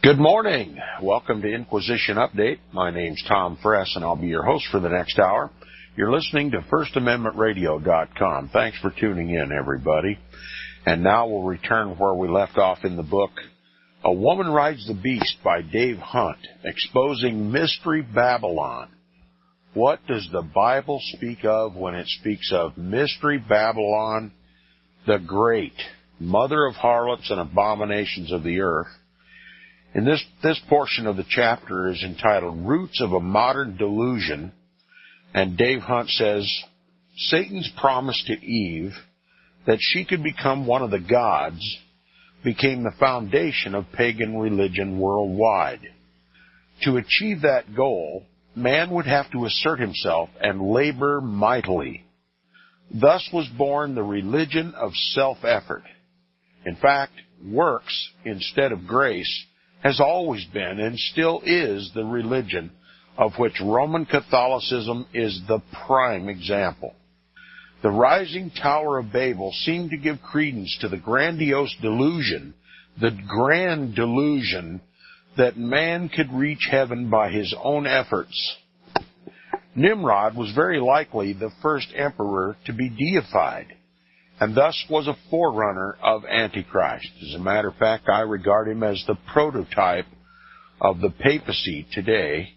Good morning. Welcome to Inquisition Update. My name's Tom Fress, and I'll be your host for the next hour. You're listening to FirstAmendmentRadio.net. Thanks for tuning in, everybody. And now we'll return where we left off in the book, A Woman Rides the Beast by Dave Hunt, exposing Mystery Babylon. What does the Bible speak of when it speaks of Mystery Babylon, the great mother of harlots and abominations of the earth? And this portion of the chapter is entitled Roots of a Modern Delusion, and Dave Hunt says, Satan's promise to Eve that she could become one of the gods became the foundation of pagan religion worldwide. To achieve that goal, man would have to assert himself and labor mightily. Thus was born the religion of self-effort. In fact, works instead of grace has always been and still is the religion of which Roman Catholicism is the prime example. The rising Tower of Babel seemed to give credence to the grandiose delusion, the grand delusion, that man could reach heaven by his own efforts. Nimrod was very likely the first emperor to be deified, and thus was a forerunner of Antichrist. As a matter of fact, I regard him as the prototype of the papacy today,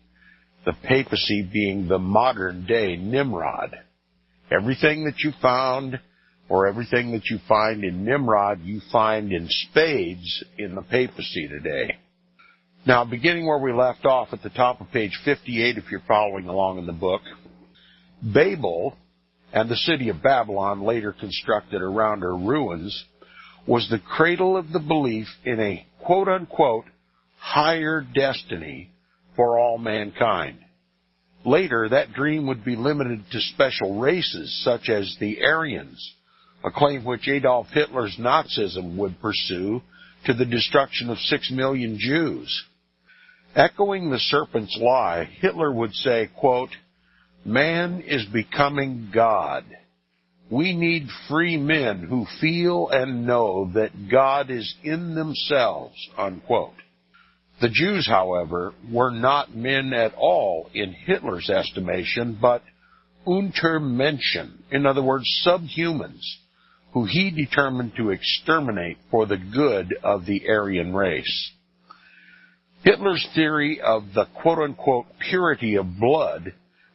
the papacy being the modern-day Nimrod. Everything that you found, or everything that you find in Nimrod, you find in spades in the papacy today. Now, beginning where we left off at the top of page 58, if you're following along in the book, Babel, and the city of Babylon, later constructed around her ruins, was the cradle of the belief in a quote-unquote higher destiny for all mankind. Later, that dream would be limited to special races, such as the Aryans, a claim which Adolf Hitler's Nazism would pursue to the destruction of 6 million Jews. Echoing the serpent's lie, Hitler would say, quote, Man is becoming God. We need free men who feel and know that God is in themselves, unquote. The Jews, however, were not men at all in Hitler's estimation, but Untermenschen, in other words, subhumans, who he determined to exterminate for the good of the Aryan race. Hitler's theory of the quote-unquote purity of blood,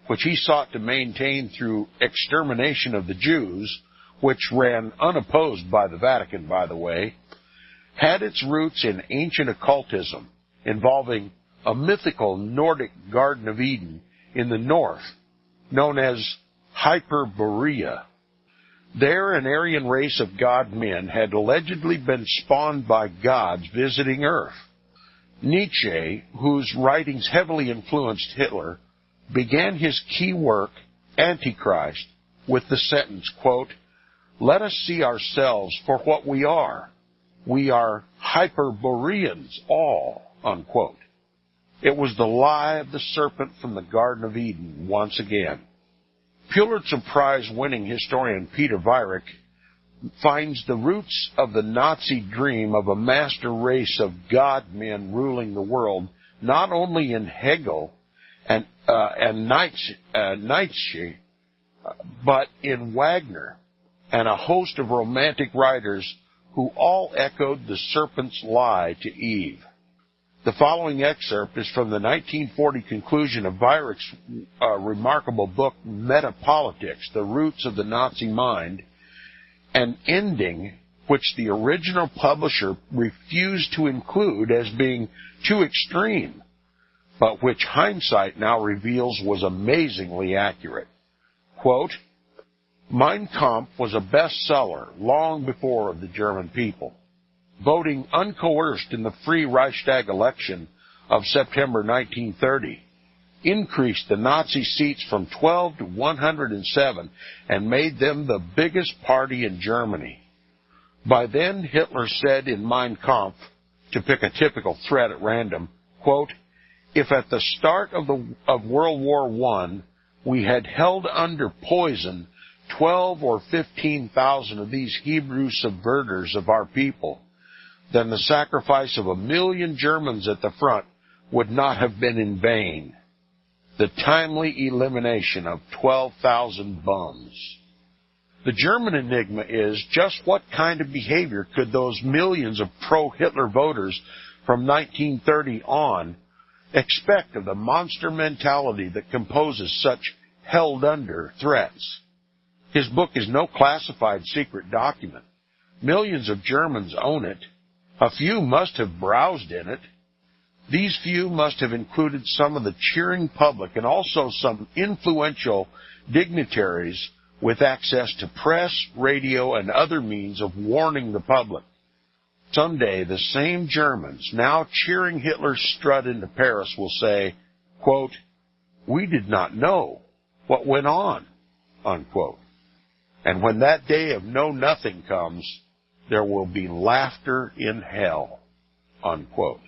which he sought to maintain through extermination of the Jews, which ran unopposed by the Vatican, by the way, had its roots in ancient occultism involving a mythical Nordic Garden of Eden in the north, known as Hyperborea. There, an Aryan race of god-men had allegedly been spawned by gods visiting Earth. Nietzsche, whose writings heavily influenced Hitler, began his key work, Antichrist, with the sentence, quote, Let us see ourselves for what we are. We are Hyperboreans all, unquote. It was the lie of the serpent from the Garden of Eden once again. Pulitzer Prize-winning historian Peter Weyrich finds the roots of the Nazi dream of a master race of god-men ruling the world not only in Hegel and Nietzsche, but in Wagner and a host of romantic writers who all echoed the serpent's lie to Eve. The following excerpt is from the 1940 conclusion of Weyrich's remarkable book, Metapolitics, The Roots of the Nazi Mind, an ending which the original publisher refused to include as being too extreme, but which hindsight now reveals was amazingly accurate. Quote, Mein Kampf was a bestseller long before of the German people. Voting uncoerced in the free Reichstag election of September 1930 increased the Nazi seats from 12 to 107 and made them the biggest party in Germany. By then, Hitler said in Mein Kampf, to pick a typical thread at random, quote, If at the start of World War I we had held under poison 12 or 15,000 of these Hebrew subverters of our people, then the sacrifice of 1 million Germans at the front would not have been in vain. The timely elimination of 12,000 bums. The German enigma is just what kind of behavior could those millions of pro-Hitler voters from 1930 on expect of the monster mentality that composes such held-under threats? His book is no classified secret document. Millions of Germans own it. A few must have browsed in it. These few must have included some of the cheering public and also some influential dignitaries with access to press, radio, and other means of warning the public. Someday, the same Germans now cheering Hitler's strut into Paris will say, quote, "We did not know what went on," unquote. And when that day of know-nothing comes, there will be laughter in hell, unquote.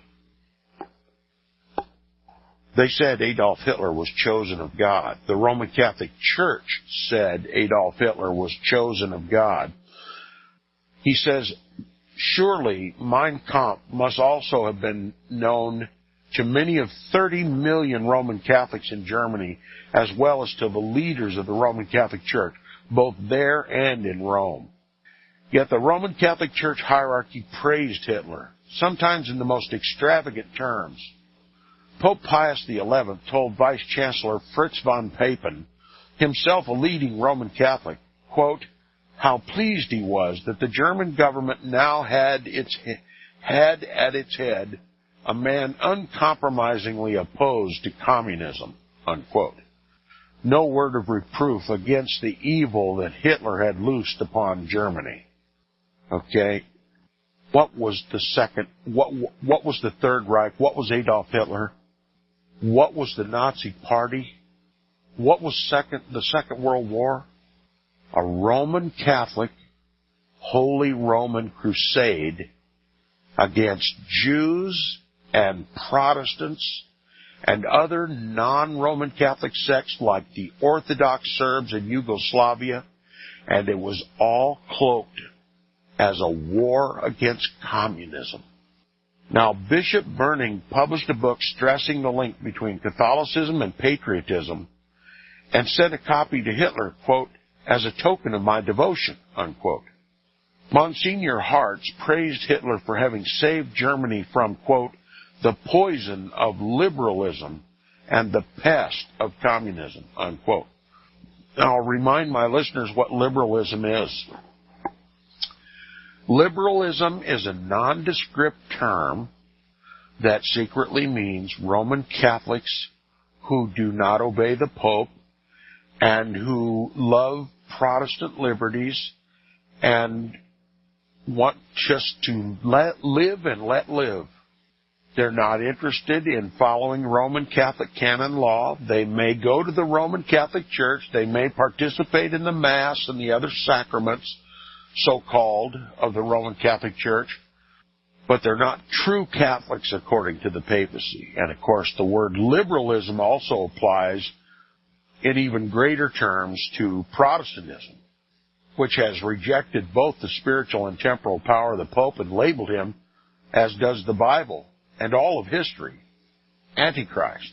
They said Adolf Hitler was chosen of God. The Roman Catholic Church said Adolf Hitler was chosen of God. He says, surely Mein Kampf must also have been known to many of 30 million Roman Catholics in Germany, as well as to the leaders of the Roman Catholic Church, both there and in Rome. Yet the Roman Catholic Church hierarchy praised Hitler, sometimes in the most extravagant terms. Pope Pius XI told Vice Chancellor Fritz von Papen, himself a leading Roman Catholic, quote, how pleased he was that the German government now had at its head a man uncompromisingly opposed to communism, unquote. No word of reproof against the evil that Hitler had loosed upon Germany. Okay, what was the Third Reich? What was Adolf Hitler? What was the Nazi Party? What was the Second World War? A Roman Catholic, Holy Roman crusade against Jews and Protestants and other non-Roman Catholic sects like the Orthodox Serbs in Yugoslavia, and it was all cloaked as a war against communism. Now, Bishop Burning published a book stressing the link between Catholicism and patriotism and sent a copy to Hitler, quote, as a token of my devotion, unquote. Monsignor Hartz praised Hitler for having saved Germany from, quote, the poison of liberalism and the pest of communism, unquote. Now, I'll remind my listeners what liberalism is. Liberalism is a nondescript term that secretly means Roman Catholics who do not obey the Pope and who love Protestant liberties and want just to let live and let live. They're not interested in following Roman Catholic canon law. They may go to the Roman Catholic Church. They may participate in the Mass and the other sacraments, so-called, of the Roman Catholic Church, but they're not true Catholics according to the papacy. And, of course, the word liberalism also applies in even greater terms to Protestantism, which has rejected both the spiritual and temporal power of the Pope and labeled him, as does the Bible and all of history, Antichrist.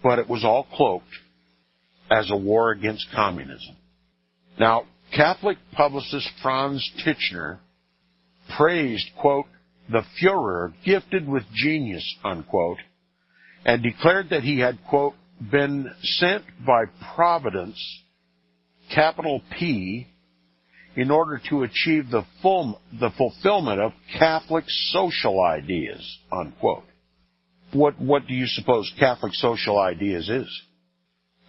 But it was all cloaked as a war against communism. Now, Catholic publicist Franz Tichenor praised, quote, the Führer gifted with genius, unquote, and declared that he had, quote, been sent by Providence, capital P, in order to achieve the fulfillment of Catholic social ideas, unquote. What do you suppose Catholic social ideas is?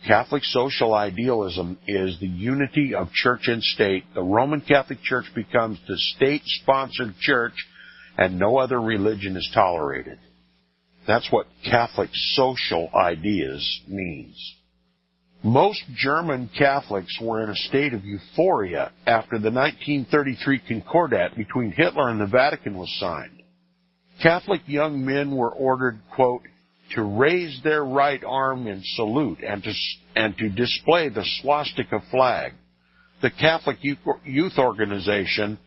Catholic social idealism is the unity of church and state. The Roman Catholic Church becomes the state-sponsored church, and no other religion is tolerated. That's what Catholic social ideas means. Most German Catholics were in a state of euphoria after the 1933 Concordat between Hitler and the Vatican was signed. Catholic young men were ordered, quote, to raise their right arm in salute and to display the swastika flag. The Catholic youth organization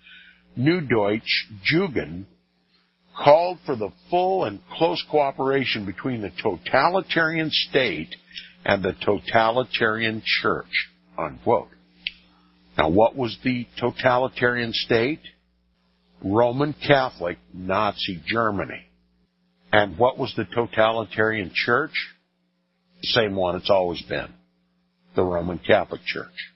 New Deutsche Jugend called for the full and close cooperation between the totalitarian state and the totalitarian church, unquote. Now, what was the totalitarian state? Roman Catholic Nazi Germany. And what was the totalitarian church? The same one it's always been, the Roman Catholic Church.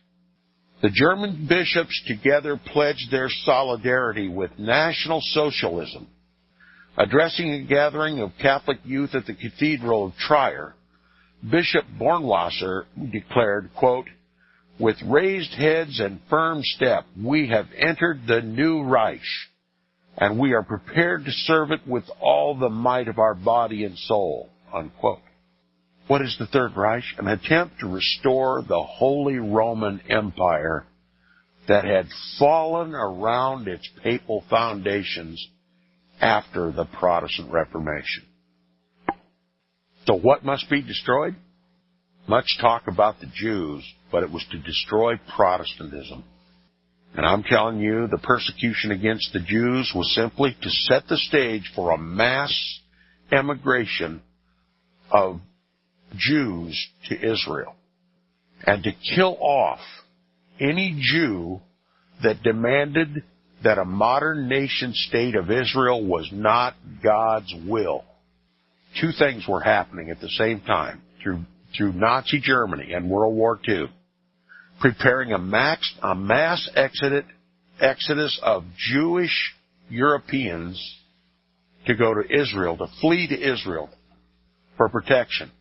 The German bishops together pledged their solidarity with National Socialism. Addressing a gathering of Catholic youth at the Cathedral of Trier, Bishop Bornwasser declared, quote, "With raised heads and firm step, we have entered the new Reich, and we are prepared to serve it with all the might of our body and soul," unquote. What is the Third Reich? An attempt to restore the Holy Roman Empire that had fallen around its papal foundations after the Protestant Reformation. So what must be destroyed? Much talk about the Jews, but it was to destroy Protestantism. And I'm telling you, the persecution against the Jews was simply to set the stage for a mass emigration of Jews to Israel, and to kill off any Jew that demanded that a modern nation state of Israel was not God's will. Two things were happening at the same time through Nazi Germany and World War II, preparing a mass exodus of Jewish Europeans to go to Israel, to flee to Israel for protection.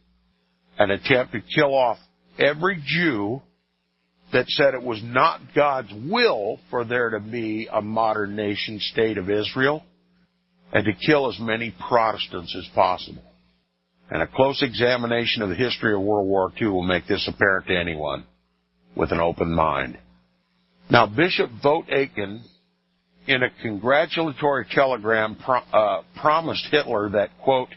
An attempt to kill off every Jew that said it was not God's will for there to be a modern nation state of Israel, and to kill as many Protestants as possible. And a close examination of the history of World War II will make this apparent to anyone with an open mind. Now, Bishop Vogt Aiken, in a congratulatory telegram, promised Hitler that, quote,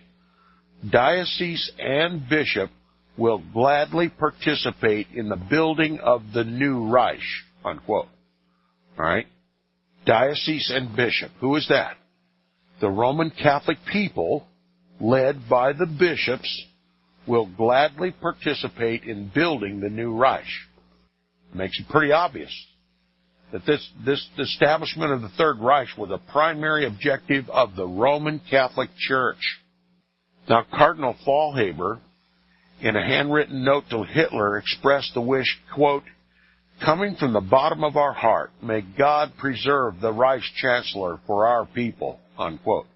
"Diocese and bishop will gladly participate in the building of the new Reich," unquote. All right? Diocese and bishop. Who is that? The Roman Catholic people, led by the bishops, will gladly participate in building the new Reich. It makes it pretty obvious that this establishment of the Third Reich was a primary objective of the Roman Catholic Church. Now, Cardinal Faulhaber, in a handwritten note to Hitler, expressed the wish, quote, "Coming from the bottom of our heart, may God preserve the Reich Chancellor for our people," unquote.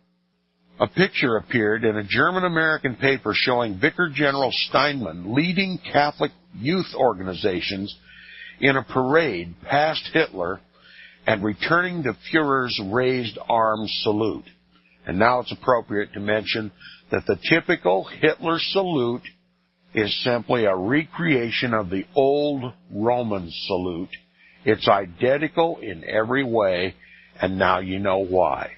A picture appeared in a German-American paper showing Vicar General Steinmann leading Catholic youth organizations in a parade past Hitler and returning the Führer's raised arms salute. And now it's appropriate to mention that the typical Hitler salute is simply a recreation of the old Roman salute. It's identical in every way, and now you know why.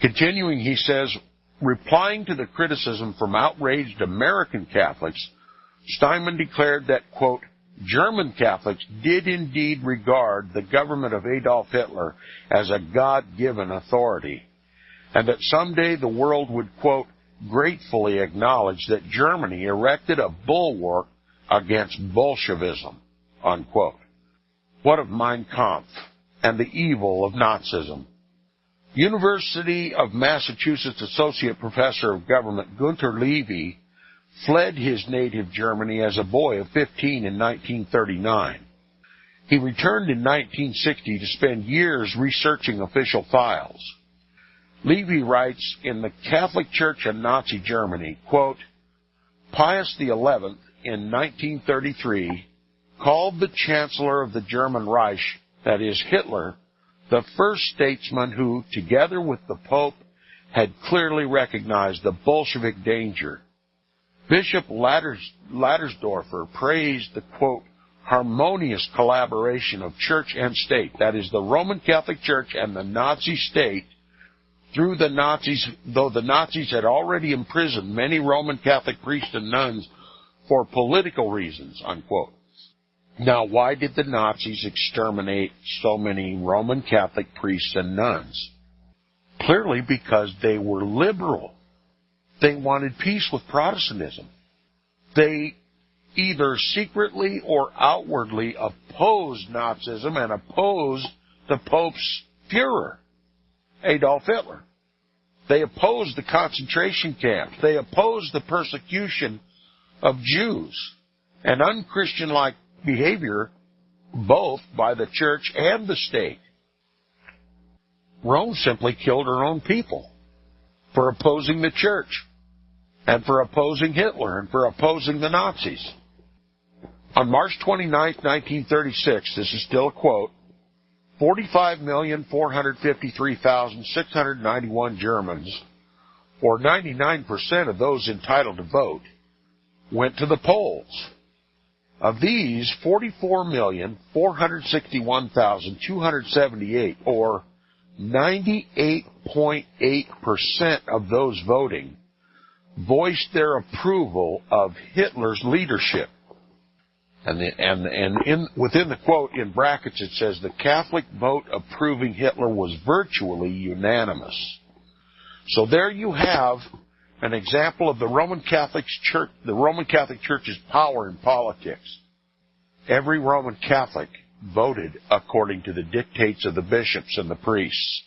Continuing, he says, replying to the criticism from outraged American Catholics, Steinmann declared that, quote, "German Catholics did indeed regard the government of Adolf Hitler as a God-given authority, and that someday the world would, quote, gratefully acknowledge that Germany erected a bulwark against Bolshevism," unquote. What of Mein Kampf and the evil of Nazism? University of Massachusetts Associate Professor of Government Gunther Levy fled his native Germany as a boy of 15 in 1939. He returned in 1960 to spend years researching official files. Levy writes, in the Catholic Church in Nazi Germany, quote, "Pius XI, in 1933, called the Chancellor of the German Reich, that is Hitler, the first statesman who, together with the Pope, had clearly recognized the Bolshevik danger. Bishop Lattersdorfer praised the, quote, harmonious collaboration of church and state, that is the Roman Catholic Church and the Nazi state, through the Nazis, though the Nazis had already imprisoned many Roman Catholic priests and nuns for political reasons," unquote. Now, why did the Nazis exterminate so many Roman Catholic priests and nuns? Clearly because they were liberal. They wanted peace with Protestantism. They either secretly or outwardly opposed Nazism and opposed the Pope's Führer, Adolf Hitler. They opposed the concentration camps. They opposed the persecution of Jews and unchristian-like behavior, both by the church and the state. Rome simply killed her own people for opposing the church and for opposing Hitler and for opposing the Nazis. On March 29, 1936, this is still a quote, 45,453,691 Germans, or 99% of those entitled to vote, went to the polls. Of these, 44,461,278, or 98.8% of those voting, voiced their approval of Hitler's leadership. Within the quote, in brackets, it says the Catholic vote approving Hitler was virtually unanimous. So there you have an example of the Roman Catholic Church's power in politics. Every Roman Catholic voted according to the dictates of the bishops and the priests.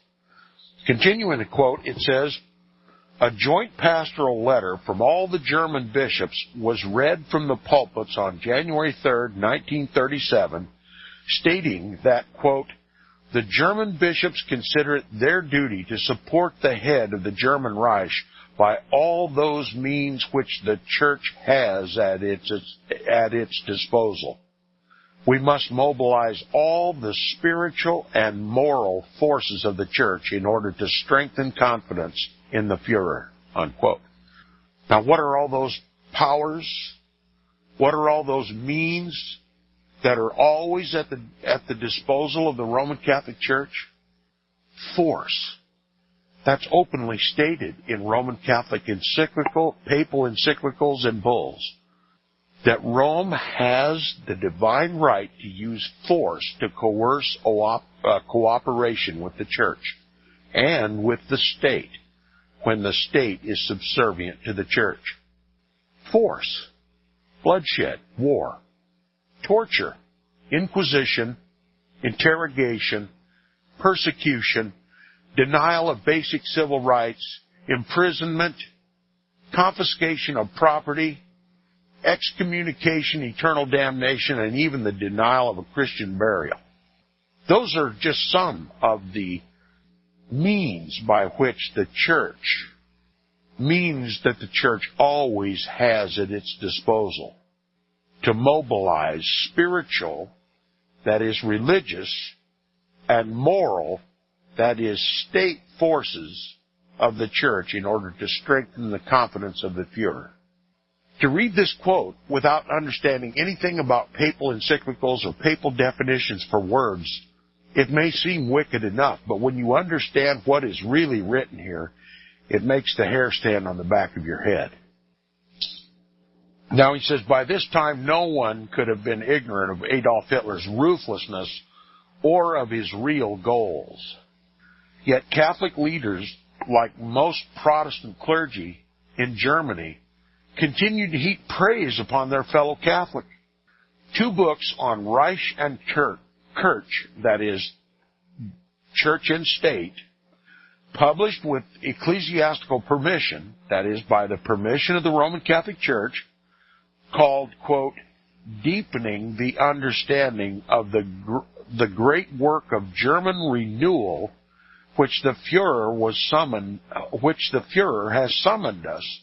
Continuing the quote, it says, a joint pastoral letter from all the German bishops was read from the pulpits on January 3, 1937, stating that, quote, the German bishops consider it their duty to support the head of the German Reich by all those means which the Church has at its disposal. We must mobilize all the spiritual and moral forces of the Church in order to strengthen confidence in the Führer, unquote. Now, what are all those powers? What are all those means that are always at the disposal of the Roman Catholic Church? Force. That's openly stated in Roman Catholic papal encyclicals and bulls, that Rome has the divine right to use force to coerce cooperation with the Church and with the state when the state is subservient to the Church. Force, bloodshed, war, torture, inquisition, interrogation, persecution, denial of basic civil rights, imprisonment, confiscation of property, excommunication, eternal damnation, and even the denial of a Christian burial. Those are just some of the means by which the Church, means that the Church always has at its disposal to mobilize spiritual, that is religious, and moral, that is state forces of the Church in order to strengthen the confidence of the Führer. To read this quote without understanding anything about papal encyclicals or papal definitions for words, it may seem wicked enough, but when you understand what is really written here, it makes the hair stand on the back of your head. Now he says, by this time no one could have been ignorant of Adolf Hitler's ruthlessness or of his real goals. Yet Catholic leaders, like most Protestant clergy in Germany, continued to heap praise upon their fellow Catholic. 2 books on Reich and Kirch, that is, church and state, published with ecclesiastical permission, that is, by the permission of the Roman Catholic Church, called, quote, Deepening the Understanding of the Great Work of German Renewal, which the Führer has summoned us,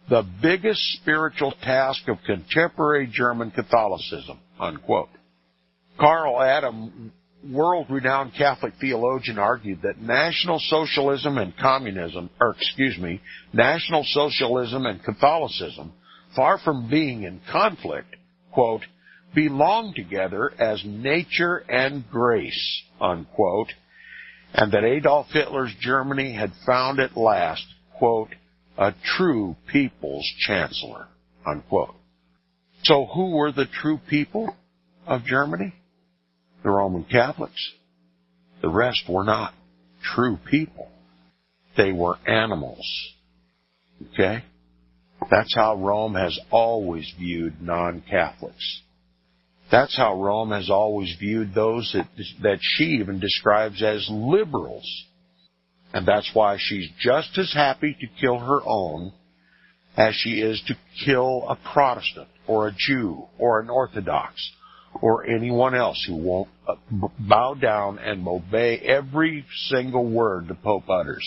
the biggest spiritual task of contemporary German Catholicism, unquote. Karl Adam, world-renowned Catholic theologian, argued that National Socialism and Catholicism, far from being in conflict, quote, belong together as nature and grace, unquote, and that Adolf Hitler's Germany had found at last, quote, a true people's chancellor, unquote. So who were the true people of Germany? The Roman Catholics. The rest were not true people. they were animals. Okay? That's how Rome has always viewed non-Catholics. That's how Rome has always viewed those that she even describes as liberals. And that's why she's just as happy to kill her own as she is to kill a Protestant or a Jew or an Orthodox or anyone else who won't bow down and obey every single word the Pope utters.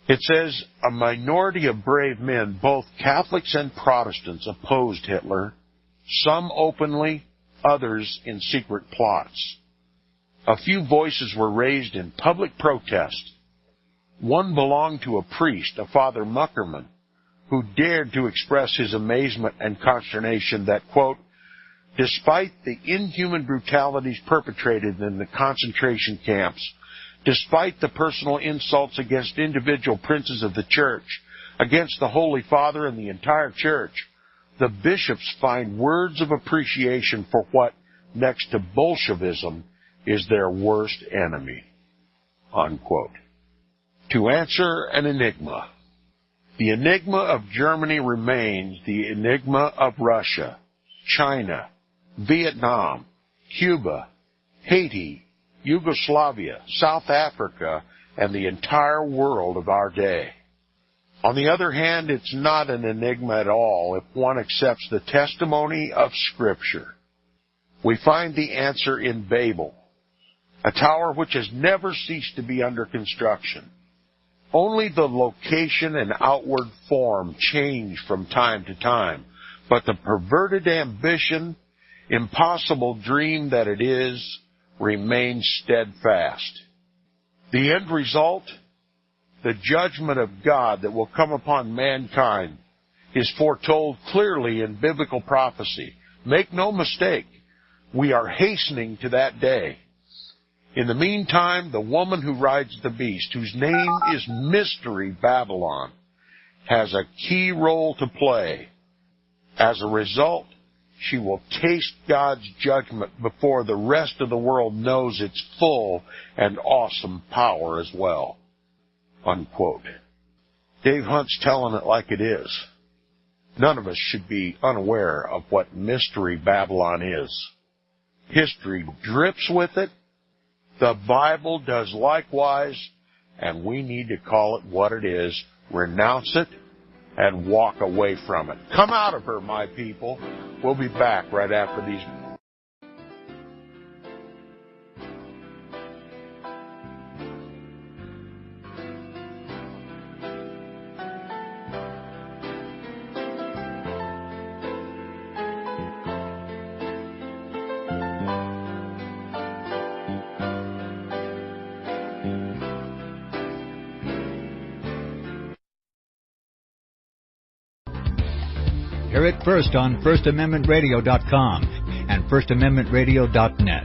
It says, a minority of brave men, both Catholics and Protestants, opposed Hitler, some openly, others in secret plots. A few voices were raised in public protest. One belonged to a priest, a Father Muckerman, who dared to express his amazement and consternation that, quote, despite the inhuman brutalities perpetrated in the concentration camps, despite the personal insults against individual princes of the Church, against the Holy Father and the entire Church, the bishops find words of appreciation for what, next to Bolshevism, is their worst enemy. Unquote. To answer an enigma. The enigma of Germany remains the enigma of Russia, China, Vietnam, Cuba, Haiti, Yugoslavia, South Africa, and the entire world of our day. On the other hand, it's not an enigma at all if one accepts the testimony of Scripture. We find the answer in Babel, a tower which has never ceased to be under construction. Only the location and outward form change from time to time, but the perverted ambition, impossible dream that it is, remains steadfast. The end result, the judgment of God that will come upon mankind, is foretold clearly in biblical prophecy. Make no mistake, we are hastening to that day. In the meantime, the woman who rides the beast, whose name is Mystery Babylon, has a key role to play. As a result, she will taste God's judgment before the rest of the world knows its full and awesome power as well. Unquote. Dave Hunt's telling it like it is. None of us should be unaware of what Mystery Babylon is. History drips with it. The Bible does likewise, and we need to call it what it is, renounce it, and walk away from it. Come out of her, my people. We'll be back right after these. Hear it first on FirstAmendmentRadio.com and FirstAmendmentRadio.net.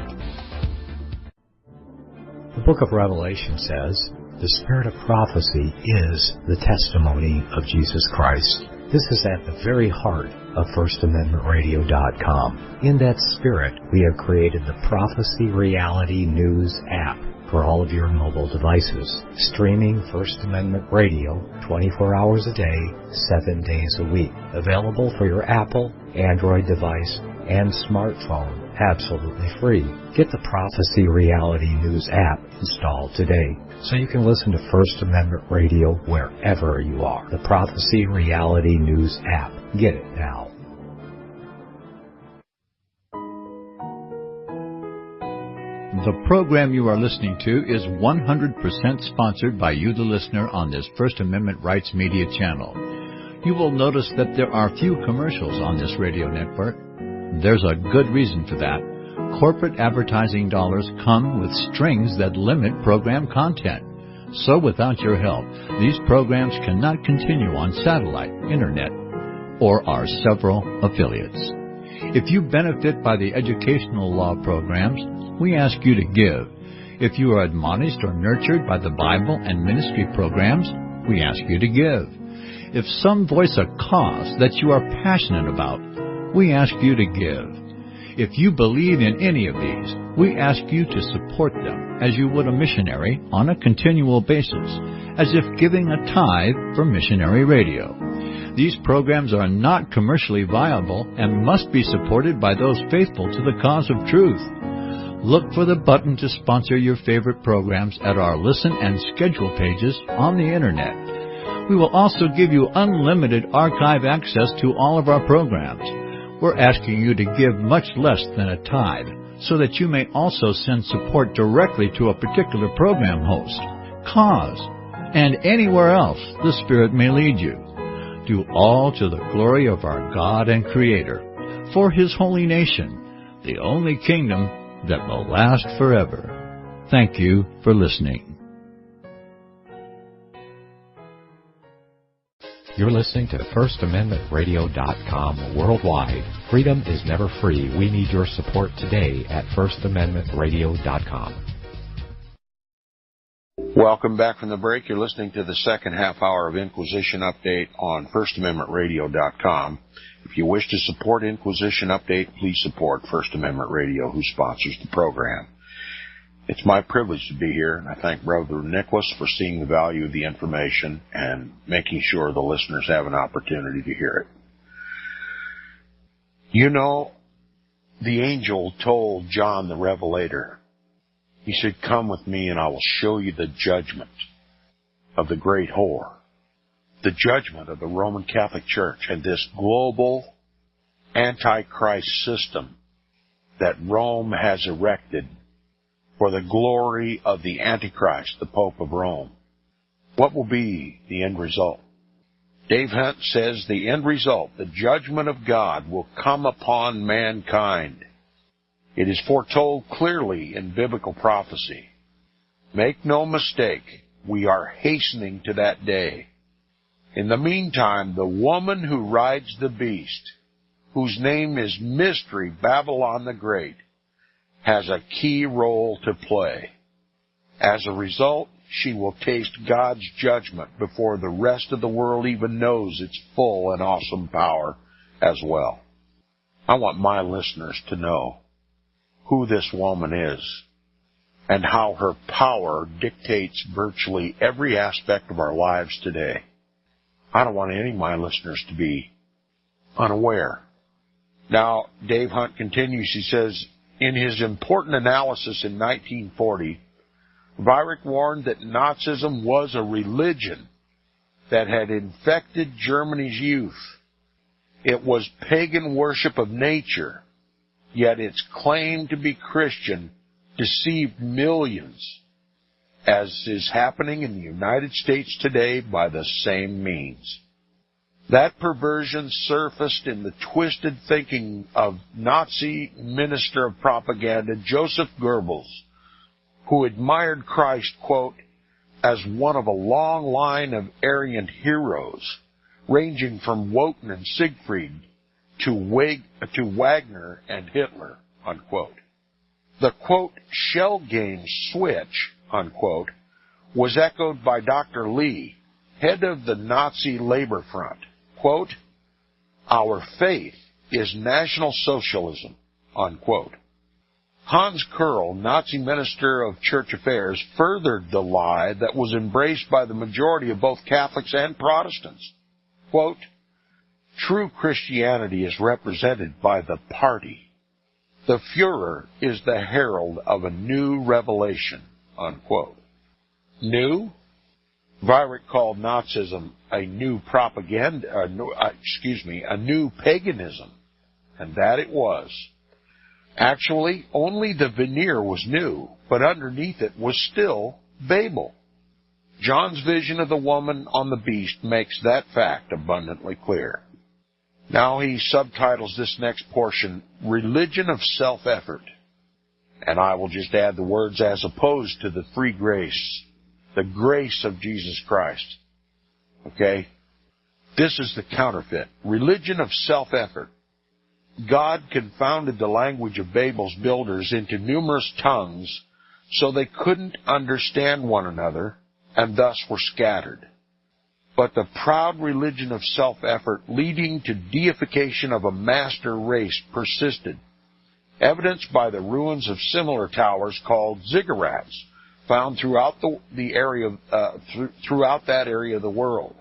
The book of Revelation says, the spirit of prophecy is the testimony of Jesus Christ. This is at the very heart of FirstAmendmentRadio.com. In that spirit, we have created the Prophecy Reality News app for all of your mobile devices, streaming First Amendment Radio 24 hours a day, 7 days a week. Available for your Apple, Android device, and smartphone, absolutely free. Get the Prophecy Reality News app installed today so you can listen to First Amendment Radio wherever you are. The Prophecy Reality News app. Get it now. The program you are listening to is 100% sponsored by you, the listener, on this First Amendment Rights Media channel. You will notice that there are few commercials on this radio network. There's a good reason for that. Corporate advertising dollars come with strings that limit program content. So without your help, these programs cannot continue on satellite, internet, or our several affiliates. If you benefit by the educational law programs, we ask you to give. If you are admonished or nurtured by the Bible and ministry programs, we ask you to give. If some voice a cause that you are passionate about, we ask you to give. If you believe in any of these, we ask you to support them as you would a missionary on a continual basis, as if giving a tithe for missionary radio. These programs are not commercially viable and must be supported by those faithful to the cause of truth. Look for the button to sponsor your favorite programs at our listen and schedule pages on the Internet. We will also give you unlimited archive access to all of our programs. We're asking you to give much less than a tithe, so that you may also send support directly to a particular program host, cause, and anywhere else the Spirit may lead you. Do all to the glory of our God and Creator, for His holy nation, the only kingdom that will last forever. Thank you for listening. You're listening to FirstAmendmentRadio.com worldwide. Freedom is never free. We need your support today at FirstAmendmentRadio.com. Welcome back from the break. You're listening to the second half hour of Inquisition Update on FirstAmendmentRadio.com. If you wish to support Inquisition Update, please support First Amendment Radio, who sponsors the program. It's my privilege to be here, and I thank Brother Nicholas for seeing the value of the information and making sure the listeners have an opportunity to hear it. You know, the angel told John the Revelator, he said, "Come with me and I will show you the judgment of the great whore, the judgment of the Roman Catholic Church and this global antichrist system that Rome has erected for the glory of the Antichrist, the Pope of Rome. What will be the end result?" Dave Hunt says the end result, the judgment of God, will come upon mankind. It is foretold clearly in biblical prophecy. Make no mistake, we are hastening to that day. In the meantime, the woman who rides the beast, whose name is Mystery Babylon the Great, has a key role to play. As a result, she will taste God's judgment before the rest of the world even knows its full and awesome power as well. I want my listeners to know who this woman is and how her power dictates virtually every aspect of our lives today. I don't want any of my listeners to be unaware. Now, Dave Hunt continues. He says, in his important analysis in 1940, Weyrich warned that Nazism was a religion that had infected Germany's youth. It was pagan worship of nature, yet its claim to be Christian deceived millions, as is happening in the United States today by the same means. That perversion surfaced in the twisted thinking of Nazi minister of propaganda Joseph Goebbels, who admired Christ, quote, as one of a long line of Aryan heroes, ranging from Wotan and Siegfried to Wagner and Hitler, unquote. The, quote, shell game switch, unquote, was echoed by Dr. Lee, head of the Nazi Labor Front. Quote, our faith is National Socialism, unquote. Hans Kurl, Nazi minister of church affairs, furthered the lie that was embraced by the majority of both Catholics and Protestants. Quote, true Christianity is represented by the party. The Führer is the herald of a new revelation, unquote. New? Weyrich called Nazism a new a new paganism, and that it was. Actually, only the veneer was new, but underneath it was still Babel. John's vision of the woman on the beast makes that fact abundantly clear. Now he subtitles this next portion, Religion of Self-Effort. And I will just add the words, as opposed to the free grace, the grace of Jesus Christ. Okay? This is the counterfeit. Religion of self-effort. God confounded the language of Babel's builders into numerous tongues so they couldn't understand one another and thus were scattered. But the proud religion of self-effort leading to deification of a master race persisted, evidenced by the ruins of similar towers called ziggurats, found throughout throughout that area of the world.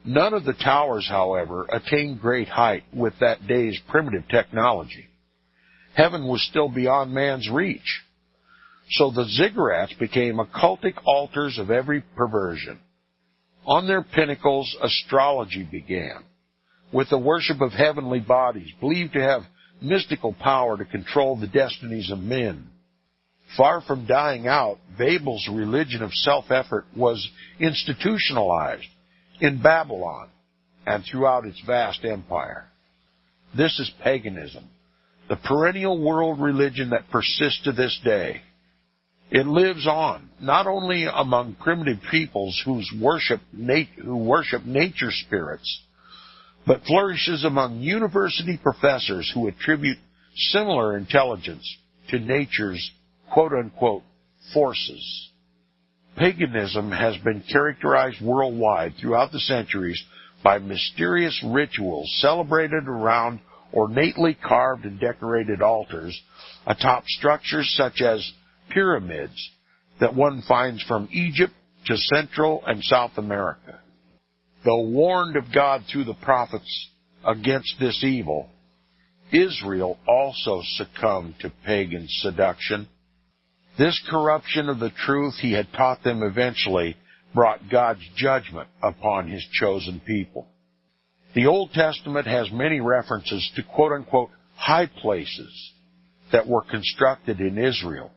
None of the towers, however, attained great height with that day's primitive technology. Heaven was still beyond man's reach. So the ziggurats became occultic altars of every perversion. On their pinnacles, astrology began, with the worship of heavenly bodies, believed to have mystical power to control the destinies of men. Far from dying out, Babel's religion of self-effort was institutionalized in Babylon and throughout its vast empire. This is paganism, the perennial world religion that persists to this day. It lives on, not only among primitive peoples who worship nature spirits, but flourishes among university professors who attribute similar intelligence to nature's quote-unquote forces. Paganism has been characterized worldwide throughout the centuries by mysterious rituals celebrated around ornately carved and decorated altars atop structures such as pyramids that one finds from Egypt to Central and South America. Though warned of God through the prophets against this evil, Israel also succumbed to pagan seduction. This corruption of the truth he had taught them eventually brought God's judgment upon his chosen people. The Old Testament has many references to quote-unquote high places that were constructed in Israel.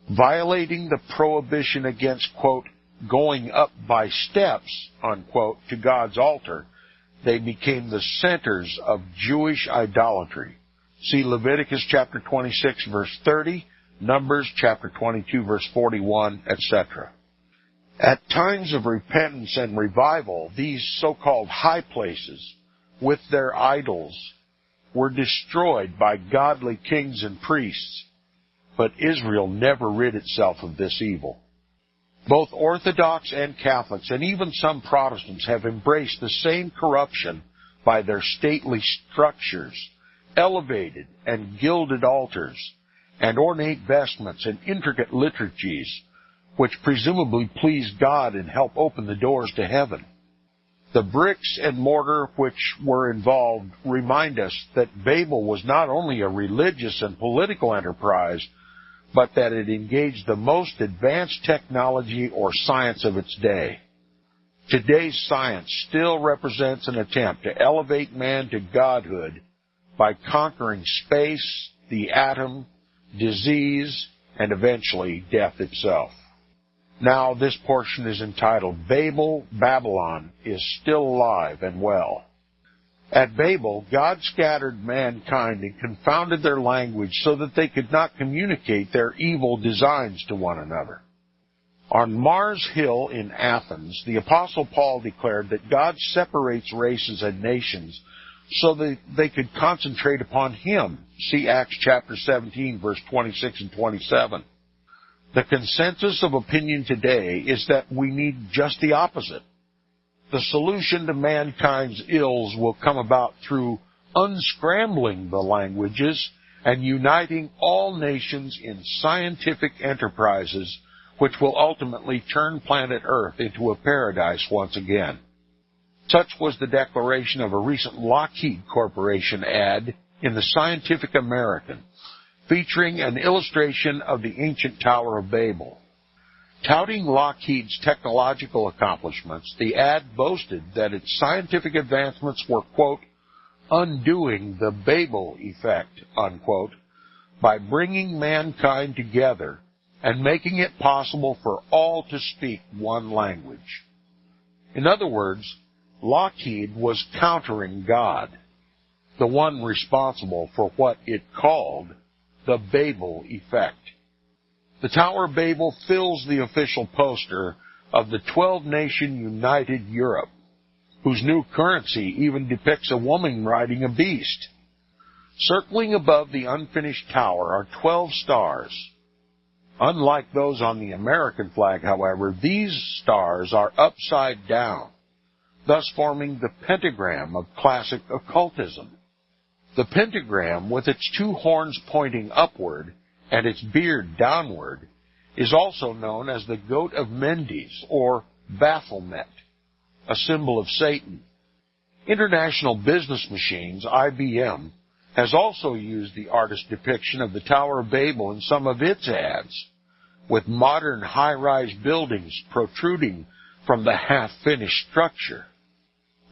Violating the prohibition against, quote, going up by steps, unquote, to God's altar, they became the centers of Jewish idolatry. See Leviticus chapter 26, verse 30, Numbers chapter 22, verse 41, etc. At times of repentance and revival, these so-called high places, with their idols, were destroyed by godly kings and priests. But Israel never rid itself of this evil. Both Orthodox and Catholics, and even some Protestants, have embraced the same corruption by their stately structures, elevated and gilded altars, and ornate vestments and intricate liturgies, which presumably please God and help open the doors to heaven. The bricks and mortar which were involved remind us that Babel was not only a religious and political enterprise, but that it engaged the most advanced technology or science of its day. Today's science still represents an attempt to elevate man to godhood by conquering space, the atom, disease, and eventually death itself. Now this portion is entitled, Babylon is Still Alive and Well. At Babel, God scattered mankind and confounded their language so that they could not communicate their evil designs to one another. On Mars Hill in Athens, the Apostle Paul declared that God separates races and nations so that they could concentrate upon Him. See Acts chapter 17, verse 26 and 27. The consensus of opinion today is that we need just the opposite. The solution to mankind's ills will come about through unscrambling the languages and uniting all nations in scientific enterprises which will ultimately turn planet Earth into a paradise once again. Such was the declaration of a recent Lockheed Corporation ad in the Scientific American, featuring an illustration of the ancient Tower of Babel. Touting Lockheed's technological accomplishments, the ad boasted that its scientific advancements were, quote, undoing the Babel effect, unquote, by bringing mankind together and making it possible for all to speak one language. In other words, Lockheed was countering God, the one responsible for what it called the Babel effect. The Tower of Babel fills the official poster of the 12-nation United Europe, whose new currency even depicts a woman riding a beast. Circling above the unfinished tower are 12 stars. Unlike those on the American flag, however, these stars are upside down, thus forming the pentagram of classic occultism. The pentagram, with its two horns pointing upward and its beard downward, is also known as the goat of Mendes, or Baphomet, a symbol of Satan. International Business Machines, IBM, has also used the artist's depiction of the Tower of Babel in some of its ads, with modern high-rise buildings protruding from the half-finished structure.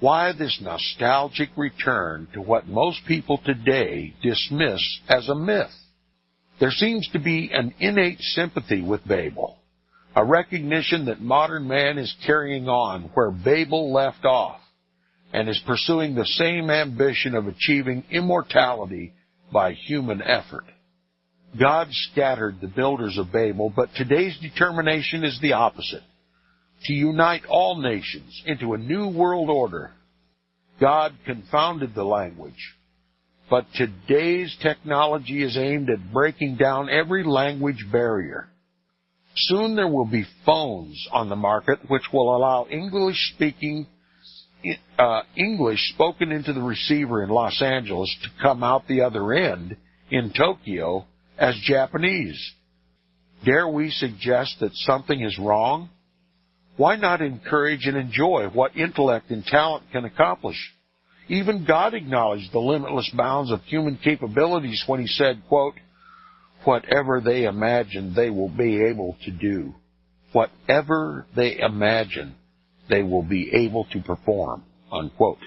Why this nostalgic return to what most people today dismiss as a myth? There seems to be an innate sympathy with Babel, a recognition that modern man is carrying on where Babel left off, and is pursuing the same ambition of achieving immortality by human effort. God scattered the builders of Babel, but today's determination is the opposite, to unite all nations into a new world order. God confounded the language, but today's technology is aimed at breaking down every language barrier. Soon there will be phones on the market which will allow English spoken into the receiver in Los Angeles to come out the other end in Tokyo as Japanese. Dare we suggest that something is wrong? Why not encourage and enjoy what intellect and talent can accomplish? Even God acknowledged the limitless bounds of human capabilities when he said, quote, "Whatever they imagine, they will be able to do. Whatever they imagine, they will be able to perform," unquote.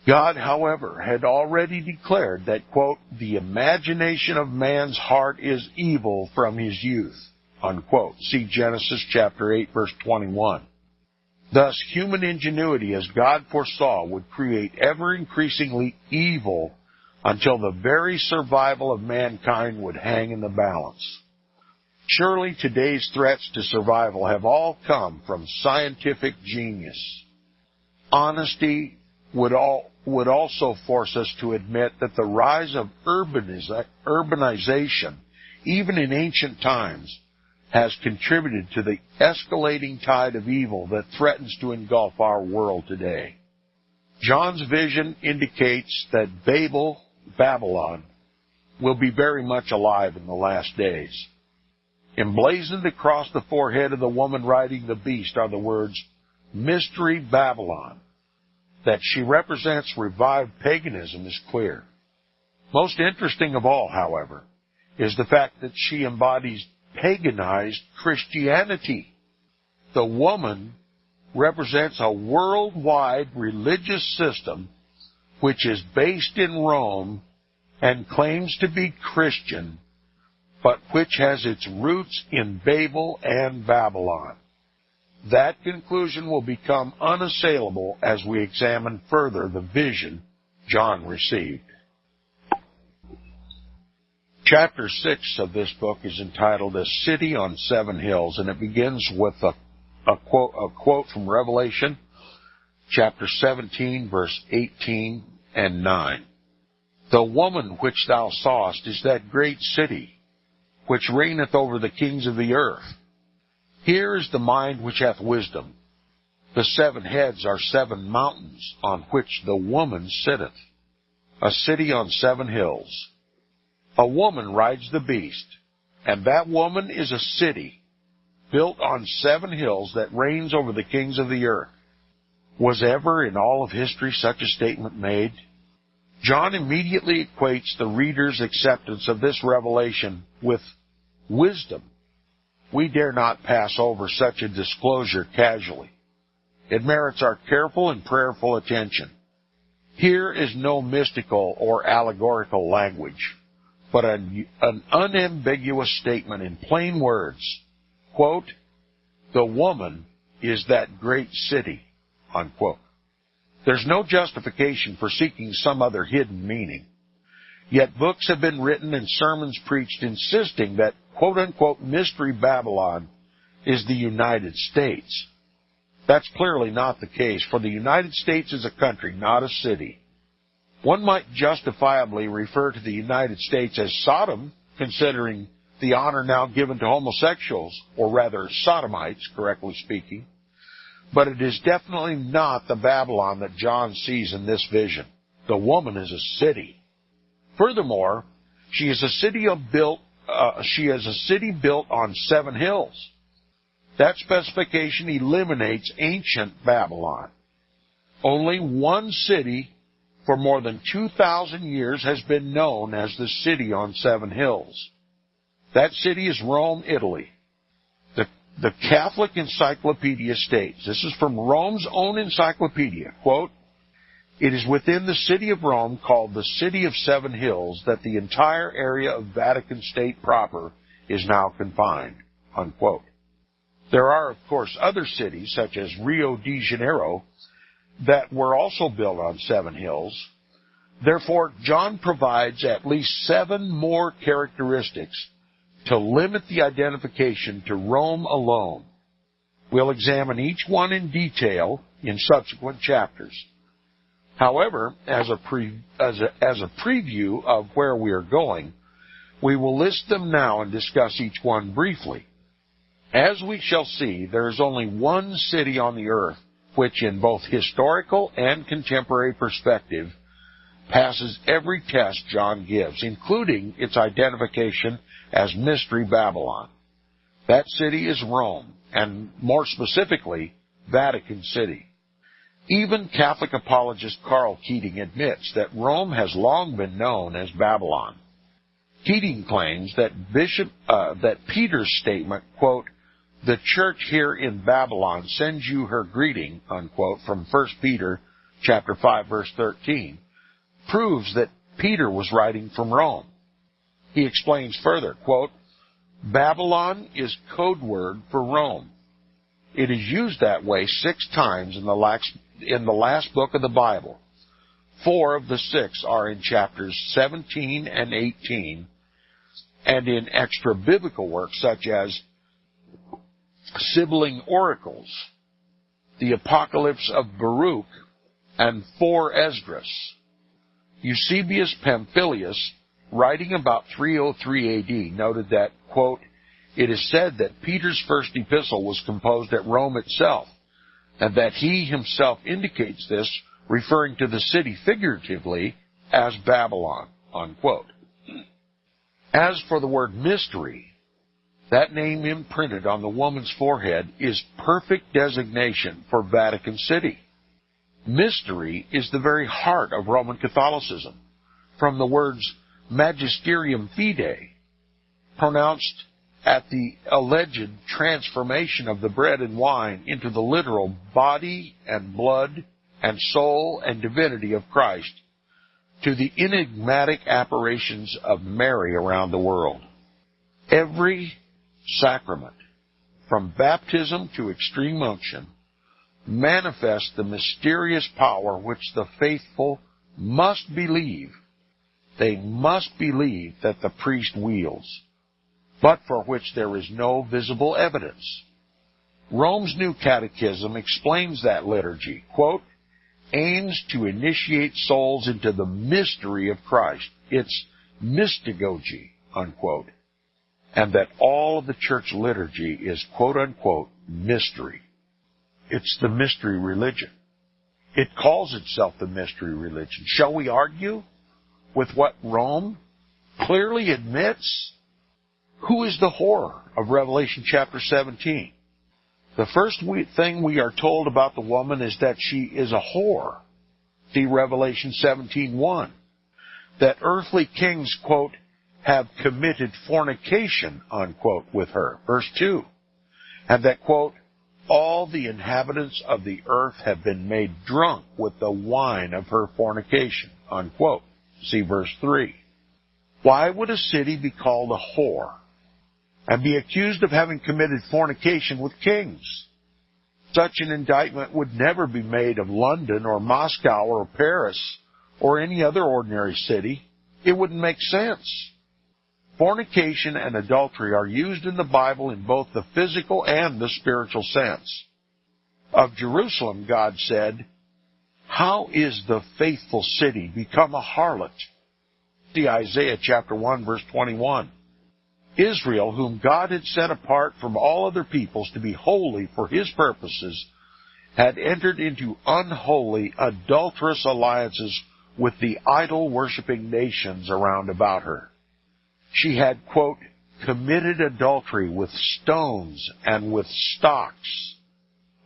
God, however, had already declared that, quote, "the imagination of man's heart is evil from his youth," unquote. See Genesis chapter 8, verse 21. Thus, human ingenuity, as God foresaw, would create ever-increasingly evil until the very survival of mankind would hang in the balance. Surely today's threats to survival have all come from scientific genius. Honesty would also force us to admit that the rise of urbanization, even in ancient times, has contributed to the escalating tide of evil that threatens to engulf our world today. John's vision indicates that Babylon, will be very much alive in the last days. Emblazoned across the forehead of the woman riding the beast are the words, "Mystery Babylon." That she represents revived paganism is clear. Most interesting of all, however, is the fact that she embodies paganized Christianity. The woman represents a worldwide religious system which is based in Rome and claims to be Christian, but which has its roots in Babel and Babylon. That conclusion will become unassailable as we examine further the vision John received. Chapter 6 of this book is entitled "A City on Seven Hills," and it begins with a quote from Revelation, chapter 17, verse 18 and 9. "The woman which thou sawest is that great city, which reigneth over the kings of the earth. Here is the mind which hath wisdom. The 7 heads are 7 mountains on which the woman sitteth. A city on 7 hills. A woman rides the beast, and that woman is a city built on 7 hills that reigns over the kings of the earth." Was ever in all of history such a statement made? John immediately equates the reader's acceptance of this revelation with wisdom. We dare not pass over such a disclosure casually. It merits our careful and prayerful attention. Here is no mystical or allegorical language, but an unambiguous statement in plain words. Quote, "The woman is that great city," unquote. There's no justification for seeking some other hidden meaning. Yet books have been written and sermons preached insisting that, quote-unquote, Mystery Babylon is the United States. That's clearly not the case, for the United States is a country, not a city. One might justifiably refer to the United States as Sodom, considering the honor now given to homosexuals, or rather sodomites, correctly speaking. But it is definitely not the Babylon that John sees in this vision. The woman is a city. Furthermore, she is a city built she is a city built on 7 hills. That specification eliminates ancient Babylon. Only one city for more than 2,000 years has been known as the city on 7 hills. That city is Rome, Italy. The Catholic Encyclopedia states, this is from Rome's own encyclopedia, quote, "It is within the city of Rome, called the City of 7 Hills, that the entire area of Vatican State proper is now confined," unquote. There are, of course, other cities, such as Rio de Janeiro, that were also built on 7 hills. Therefore, John provides at least 7 more characteristics to limit the identification to Rome alone. We'll examine each one in detail in subsequent chapters. However, as a preview of where we are going, we will list them now and discuss each one briefly. As we shall see, there is only one city on the earth which, in both historical and contemporary perspective, passes every test John gives, including its identification as Mystery Babylon. That city is Rome, and more specifically, Vatican City. Even Catholic apologist Carl Keating admits that Rome has long been known as Babylon. Keating claims that Peter's statement, quote, "The church here in Babylon sends you her greeting," unquote, from 1 Peter chapter 5, verse 13, proves that Peter was writing from Rome. He explains further, quote, "Babylon is code word for Rome. It is used that way 6 times in the last book of the Bible. 4 of the 6 are in chapters 17 and 18, and in extra-biblical works such as Sibylline Oracles, the Apocalypse of Baruch, and 4 Esdras. Eusebius Pamphilius, writing about 303 A.D., noted that, quote, "It is said that Peter's first epistle was composed at Rome itself, and that he himself indicates this, referring to the city figuratively as Babylon," unquote. As for the word mystery, that name imprinted on the woman's forehead is perfect designation for Vatican City. Mystery is the very heart of Roman Catholicism, from the words magisterium fidei, pronounced at the alleged transformation of the bread and wine into the literal body and blood and soul and divinity of Christ, to the enigmatic apparitions of Mary around the world. Every sacrament, from baptism to extreme unction, manifests the mysterious power which the faithful must believe. They must believe that the priest wields, but for which there is no visible evidence. Rome's New Catechism explains that liturgy, quote, "aims to initiate souls into the mystery of Christ." It's mystagogy, unquote. And that all of the church liturgy is, quote unquote, mystery. It's the mystery religion. It calls itself the mystery religion. Shall we argue with what Rome clearly admits? Who is the whore of Revelation chapter 17? The first thing we are told about the woman is that she is a whore. See Revelation 17:1. That earthly kings, quote, "have committed fornication," unquote, with her. Verse 2. And that, quote, "all the inhabitants of the earth have been made drunk with the wine of her fornication," unquote. See verse 3. Why would a city be called a whore and be accused of having committed fornication with kings? Such an indictment would never be made of London or Moscow or Paris or any other ordinary city. It wouldn't make sense. Fornication and adultery are used in the Bible in both the physical and the spiritual sense. Of Jerusalem, God said, "How is the faithful city become a harlot?" See Isaiah chapter 1, verse 21. Israel, whom God had set apart from all other peoples to be holy for his purposes, had entered into unholy, adulterous alliances with the idol-worshipping nations around about her. She had, quote, committed adultery with stones and with stocks,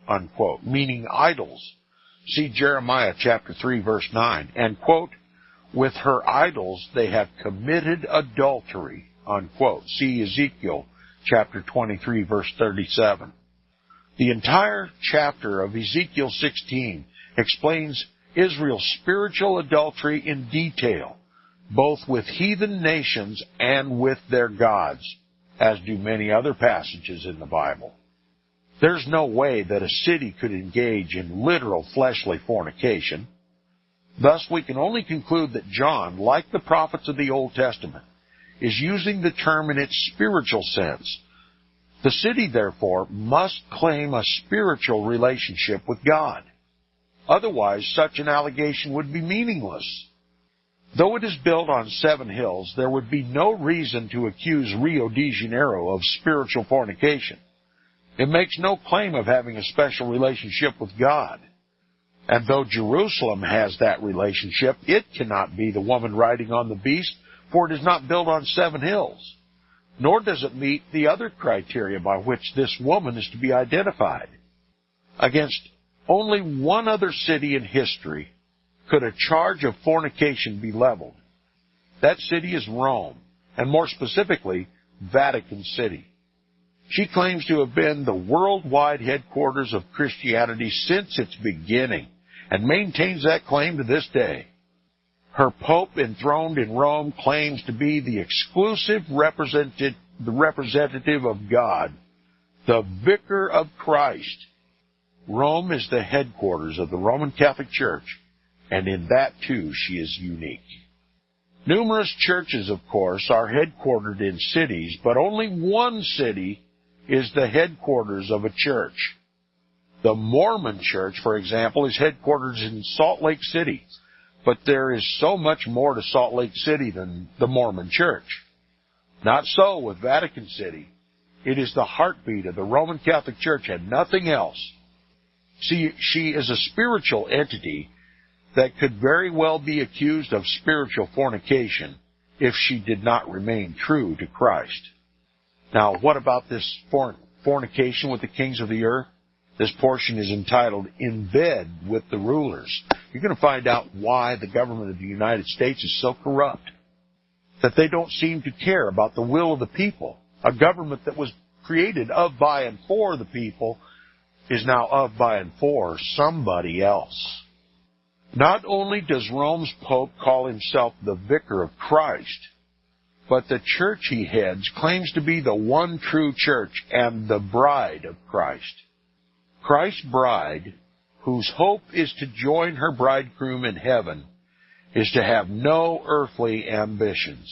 unquote, meaning idols. See Jeremiah chapter 3, verse 9. And, quote, with her idols they have committed adultery, unquote. See Ezekiel chapter 23, verse 37. The entire chapter of Ezekiel 16 explains Israel's spiritual adultery in detail, both with heathen nations and with their gods, as do many other passages in the Bible. There's no way that a city could engage in literal fleshly fornication. Thus, we can only conclude that John, like the prophets of the Old Testament, is using the term in its spiritual sense. The city, therefore, must claim a spiritual relationship with God. Otherwise, such an allegation would be meaningless. Though it is built on 7 hills, there would be no reason to accuse Rio de Janeiro of spiritual fornication. It makes no claim of having a special relationship with God. And though Jerusalem has that relationship, it cannot be the woman riding on the beast, for it is not built on 7 hills. Nor does it meet the other criteria by which this woman is to be identified. Against only one other city in history could a charge of fornication be leveled. That city is Rome, and more specifically, Vatican City. She claims to have been the worldwide headquarters of Christianity since its beginning, and maintains that claim to this day. Her Pope enthroned in Rome claims to be the exclusive representative of God, the Vicar of Christ. Rome is the headquarters of the Roman Catholic Church, and in that, too, she is unique. Numerous churches, of course, are headquartered in cities, but only one city is the headquarters of a church. The Mormon Church, for example, is headquartered in Salt Lake City, but there is so much more to Salt Lake City than the Mormon Church. Not so with Vatican City. It is the heartbeat of the Roman Catholic Church and nothing else. See, she is a spiritual entity that could very well be accused of spiritual fornication if she did not remain true to Christ. Now, what about this fornication with the kings of the earth? This portion is entitled, In Bed with the Rulers. You're going to find out why the government of the United States is so corrupt, that they don't seem to care about the will of the people. A government that was created of, by, and for the people is now of, by, and for somebody else. Not only does Rome's Pope call himself the Vicar of Christ, but the church he heads claims to be the one true church and the bride of Christ. Christ's bride, whose hope is to join her bridegroom in heaven, is to have no earthly ambitions.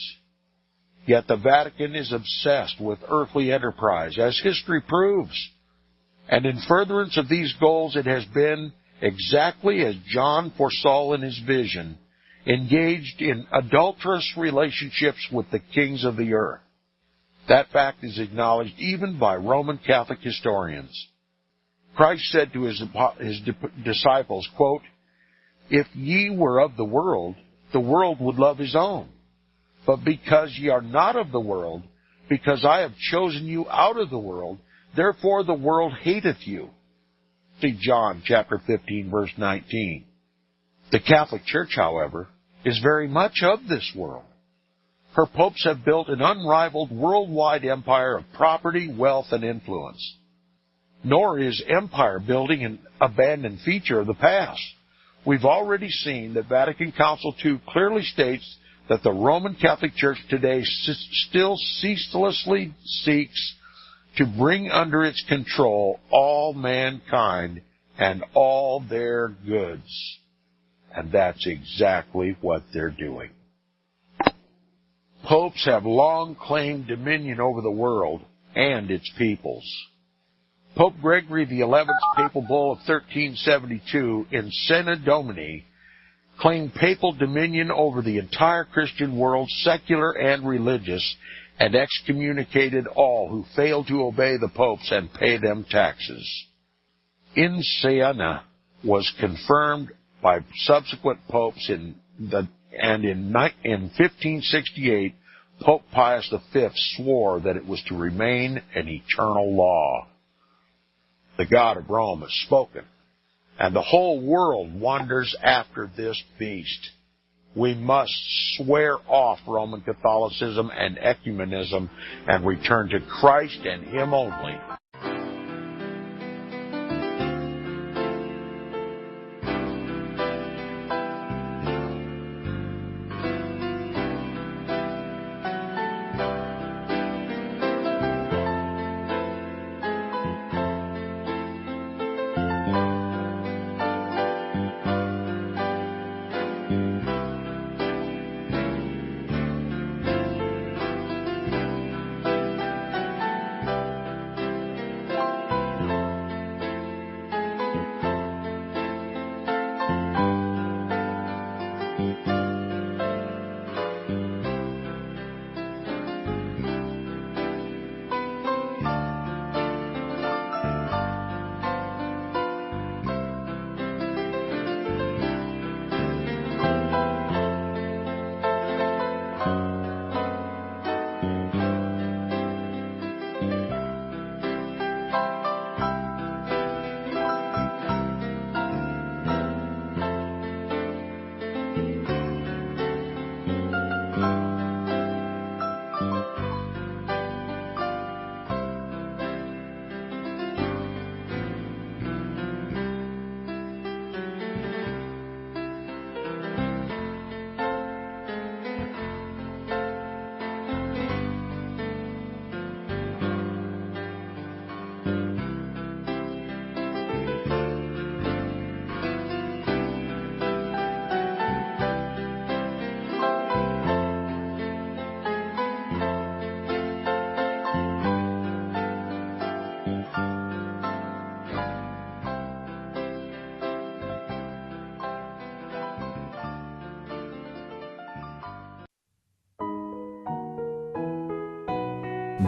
Yet the Vatican is obsessed with earthly enterprise, as history proves. And in furtherance of these goals, it has been, exactly as John foresaw in his vision, engaged in adulterous relationships with the kings of the earth. That fact is acknowledged even by Roman Catholic historians. Christ said to his disciples, quote, If ye were of the world would love his own. But because ye are not of the world, because I have chosen you out of the world, therefore the world hateth you. See John chapter 15, verse 19. The Catholic Church, however, is very much of this world. Her popes have built an unrivaled worldwide empire of property, wealth, and influence. Nor is empire building an abandoned feature of the past. We've already seen that Vatican Council II clearly states that the Roman Catholic Church today still ceaselessly seeks to bring under its control all mankind and all their goods. And that's exactly what they're doing. Popes have long claimed dominion over the world and its peoples. Pope Gregory XI's papal bull of 1372 in Sena Domini claimed papal dominion over the entire Christian world, secular and religious, and excommunicated all who failed to obey the popes and pay them taxes. In Siena was confirmed by subsequent popes in 1568, Pope Pius V swore that it was to remain an eternal law. The God of Rome has spoken, and the whole world wanders after this beast. We must swear off Roman Catholicism and ecumenism and return to Christ and Him only.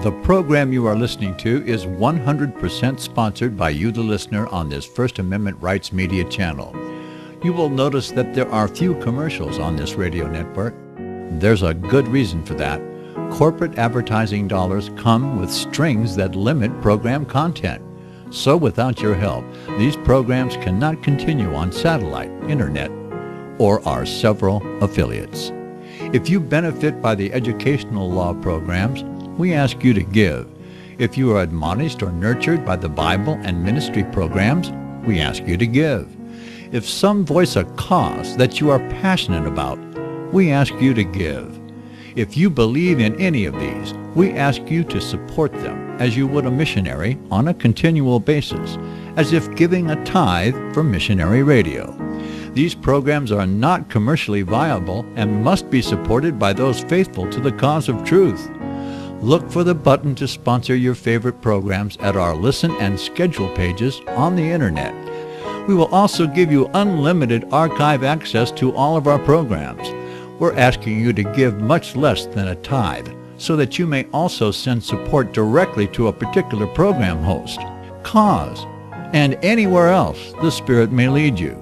The program you are listening to is 100% sponsored by you, the listener, on this First Amendment Rights Media channel. You will notice that there are few commercials on this radio network. There's a good reason for that. Corporate advertising dollars come with strings that limit program content. So without your help, these programs cannot continue on satellite, internet, or our several affiliates. If you benefit by the educational law programs, we ask you to give. If you are admonished or nurtured by the Bible and ministry programs, we ask you to give. If some voice a cause that you are passionate about, we ask you to give. If you believe in any of these, we ask you to support them as you would a missionary on a continual basis, as if giving a tithe for missionary radio. These programs are not commercially viable and must be supported by those faithful to the cause of truth. Look for the button to sponsor your favorite programs at our listen and schedule pages on the internet. We will also give you unlimited archive access to all of our programs. We're asking you to give much less than a tithe so that you may also send support directly to a particular program host, cause, and anywhere else the Spirit may lead you.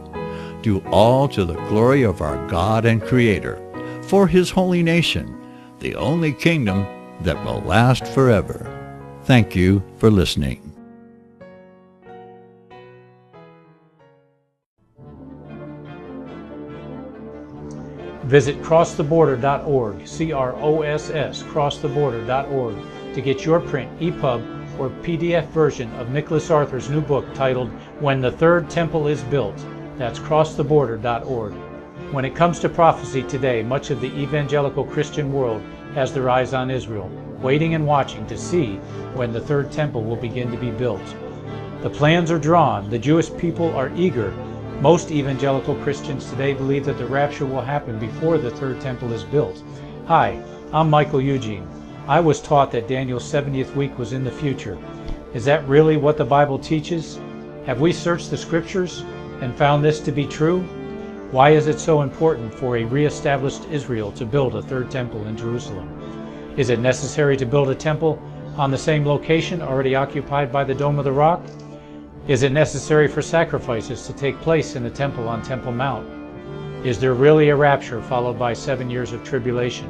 Do all to the glory of our God and Creator, for His holy nation, the only kingdom that will last forever. Thank you for listening. Visit crosstheborder.org, CROSS, crosstheborder.org, to get your print, EPUB, or PDF version of Nicholas Arthur's new book titled When the Third Temple is Built. That's crosstheborder.org. When it comes to prophecy today, much of the evangelical Christian world has their eyes on Israel, waiting and watching to see when the third temple will begin to be built. The plans are drawn. The Jewish people are eager. Most evangelical Christians today believe that the rapture will happen before the third temple is built. Hi, I'm Michael Eugene. I was taught that Daniel's 70th week was in the future. Is that really what the Bible teaches? Have we searched the Scriptures and found this to be true? Why is it so important for a re-established Israel to build a third temple in Jerusalem? Is it necessary to build a temple on the same location already occupied by the Dome of the Rock? Is it necessary for sacrifices to take place in the temple on Temple Mount? Is there really a rapture followed by 7 years of tribulation?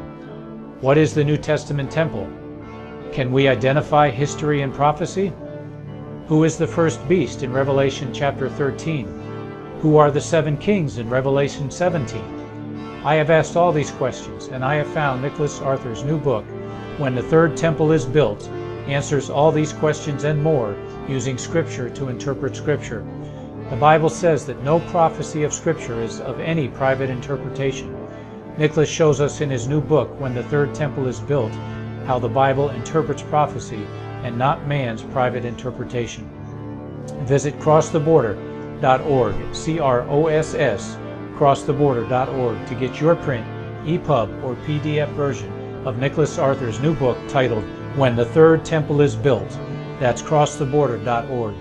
What is the New Testament temple? Can we identify history and prophecy? Who is the first beast in Revelation chapter 13? Who are the 7 kings in Revelation 17? I have asked all these questions, and I have found Nicholas Arthur's new book, When the Third Temple is Built, answers all these questions and more using Scripture to interpret Scripture. The Bible says that no prophecy of Scripture is of any private interpretation. Nicholas shows us in his new book, When the Third Temple is Built, how the Bible interprets prophecy and not man's private interpretation. Visit crosstheborder.org, C-R-O-S-S, crosstheborder.org to get your print, EPUB, or PDF version of Nicholas Arthur's new book titled When the Third Temple is Built. That's crosstheborder.org.